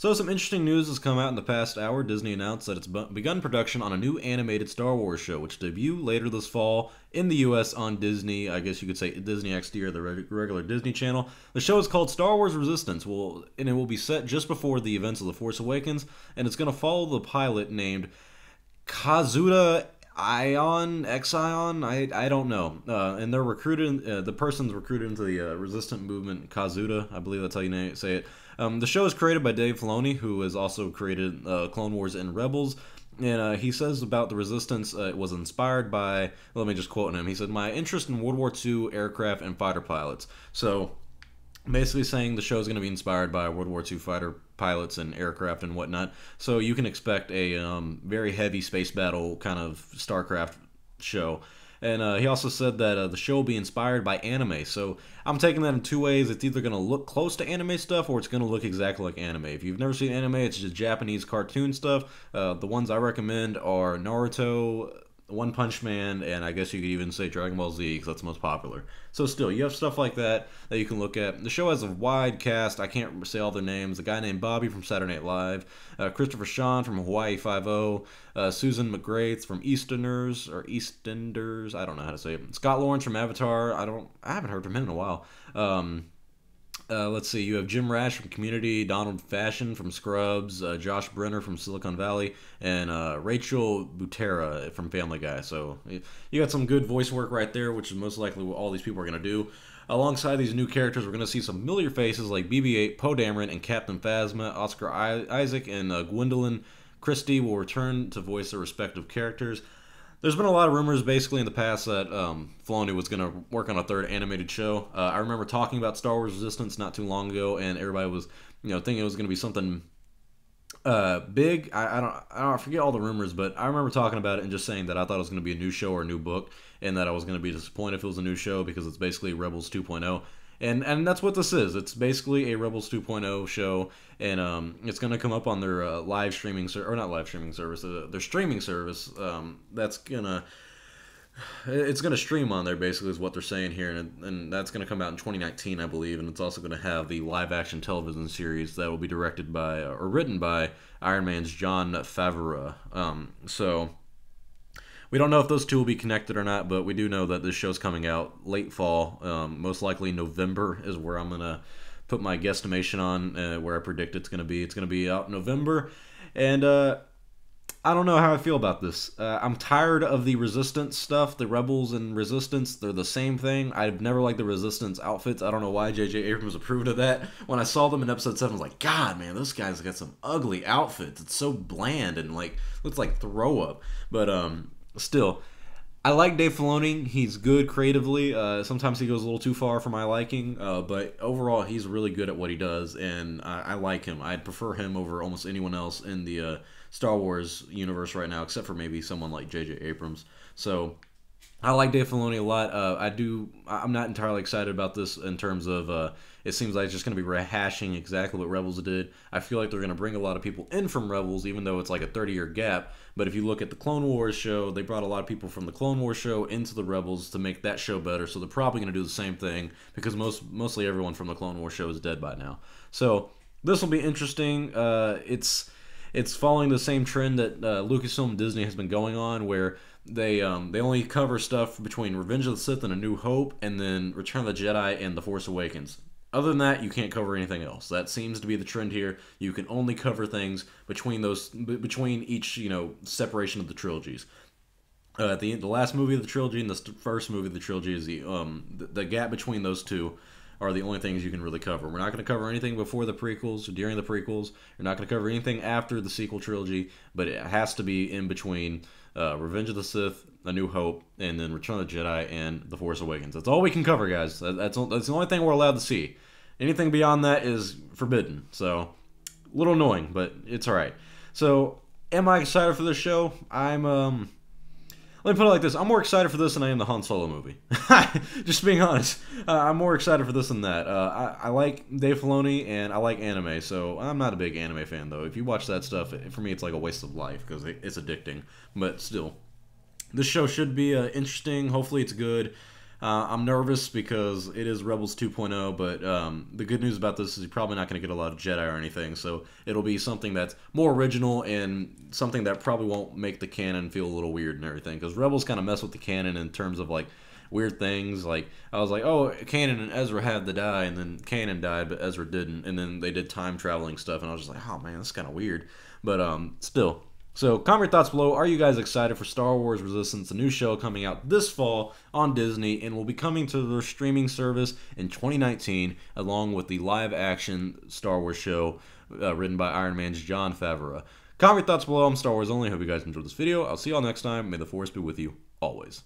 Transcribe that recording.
So some interesting news has come out in the past hour. Disney announced that it's begun production on a new animated Star Wars show, which debut later this fall in the U.S. on Disney. I guess you could say Disney XD or the regular Disney Channel. The show is called Star Wars Resistance, and it will be set just before the events of The Force Awakens, and it's going to follow the pilot named Kazuda Ion, I don't know. And they're recruited, the person's recruited into the resistant movement, Kazuda, I believe that's how you say it. The show is created by Dave Filoni, who has also created Clone Wars and Rebels. And he says about the Resistance, it was inspired by, let me just quote him, he said, "My interest in World War II aircraft and fighter pilots." So, basically saying the show is going to be inspired by World War II fighter pilots and aircraft and whatnot. So you can expect a very heavy space battle kind of StarCraft show. And he also said that the show will be inspired by anime. So I'm taking that in two ways. It's either going to look close to anime stuff or it's going to look exactly like anime. If you've never seen anime, it's just Japanese cartoon stuff. The ones I recommend are Naruto, One Punch Man, and I guess you could even say Dragon Ball Z because that's the most popular. So still, you have stuff like that that you can look at. The show has a wide cast. I can't say all their names. A guy named Bobby from Saturday Night Live, Christopher Sean from Hawaii Five-0, Susan McGrath from EastEnders. I don't know how to say it. Scott Lawrence from Avatar. I haven't heard from him in a while. Let's see, you have Jim Rash from Community, Donald Fashion from Scrubs, Josh Brenner from Silicon Valley, and Rachel Butera from Family Guy. So you got some good voice work right there, which is most likely what all these people are going to do. Alongside these new characters, we're going to see some familiar faces like BB-8, Poe Dameron, and Captain Phasma. Oscar Isaac and Gwendolyn Christie will return to voice their respective characters. There's been a lot of rumors basically in the past that Filoni was going to work on a third animated show. I remember talking about Star Wars Resistance not too long ago, and everybody was, thinking it was going to be something big. I forget all the rumors, but I remember talking about it and just saying that I thought it was going to be a new show or a new book, and that I was going to be disappointed if it was a new show because it's basically Rebels 2.0. And that's what this is. It's basically a Rebels 2.0 show, and it's going to come up on their live streaming or not live streaming service, their streaming service. It's going to stream on there. Basically, is what they're saying here, and that's going to come out in 2019, I believe. And it's also going to have the live action television series that will be directed by or written by Iron Man's Jon Favreau. So. We don't know if those two will be connected or not, but we do know that this show's coming out late fall. Most likely November is where I'm going to put my guesstimation on where I predict it's going to be. It's going to be out in November, and I don't know how I feel about this. I'm tired of the Resistance stuff. The Rebels and Resistance, they're the same thing. I've never liked the Resistance outfits. I don't know why J.J. Abrams approved of that. When I saw them in Episode 7, I was like, God, man, those guys got some ugly outfits. It's so bland and looks like throw up. But still, I like Dave Filoni. He's good creatively. Sometimes he goes a little too far for my liking, but overall, he's really good at what he does, and I like him. I'd prefer him over almost anyone else in the Star Wars universe right now, except for maybe someone like J.J. Abrams. So I like Dave Filoni a lot. I'm not entirely excited about this in terms of it seems like it's just going to be rehashing exactly what Rebels did. I feel like they're going to bring a lot of people in from Rebels, even though it's like a 30-year gap. But if you look at the Clone Wars show, they brought a lot of people from the Clone Wars show into the Rebels to make that show better. So they're probably going to do the same thing because mostly everyone from the Clone Wars show is dead by now. So this will be interesting. It's following the same trend that Lucasfilm and Disney has been going on, where they only cover stuff between Revenge of the Sith and A New Hope, and then Return of the Jedi and The Force Awakens. Other than that, you can't cover anything else. That seems to be the trend here. You can only cover things between each separation of the trilogies. At the end, the last movie of the trilogy and the first movie of the trilogy is the gap between those two are the only things you can really cover. We're not going to cover anything before the prequels or during the prequels. You're not going to cover anything after the sequel trilogy, but it has to be in between Revenge of the Sith, A New Hope, and then Return of the Jedi and The Force Awakens. That's all we can cover, guys. That's the only thing we're allowed to see. Anything beyond that is forbidden. So, a little annoying, but it's alright. So, am I excited for this show? Let me put it like this. I'm more excited for this than I am the Han Solo movie. Just being honest. I'm more excited for this than that. I like Dave Filoni, and I like anime, so I'm not a big anime fan, though. If you watch that stuff, for me, it's like a waste of life, because it's addicting. But still, this show should be interesting. Hopefully it's good. I'm nervous because it is Rebels 2.0, but the good news about this is you're probably not going to get a lot of Jedi or anything, so it'll be something that's more original and something that probably won't make the canon feel a little weird and everything, because Rebels kind of mess with the canon in terms of like weird things. Like I was like, oh, Kanan and Ezra had to die, and then Kanan died, but Ezra didn't, and then they did time traveling stuff, and I was just like, oh man, that's kind of weird, but still. So, comment your thoughts below. Are you guys excited for Star Wars Resistance, a new show coming out this fall on Disney and will be coming to their streaming service in 2019, along with the live-action Star Wars show written by Iron Man's Jon Favreau? Comment your thoughts below. I'm Star Wars Only. Hope you guys enjoyed this video. I'll see y'all next time. May the Force be with you always.